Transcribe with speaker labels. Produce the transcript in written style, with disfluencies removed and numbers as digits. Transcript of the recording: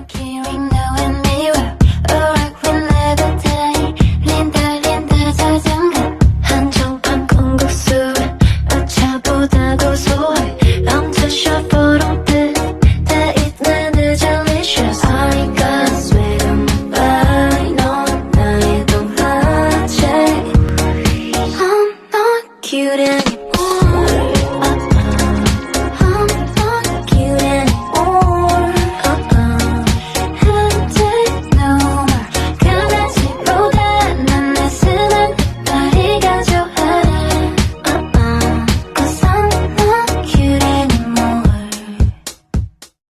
Speaker 1: Hearing now and mirror, a rock will never die. 린다 자장가 한정판 콩국수 아차보다 고소해 엄청 셔포롱듯 다 있는 delicious. I got sweat on my body. 넌 나의 동화책. I'm not cute anymore.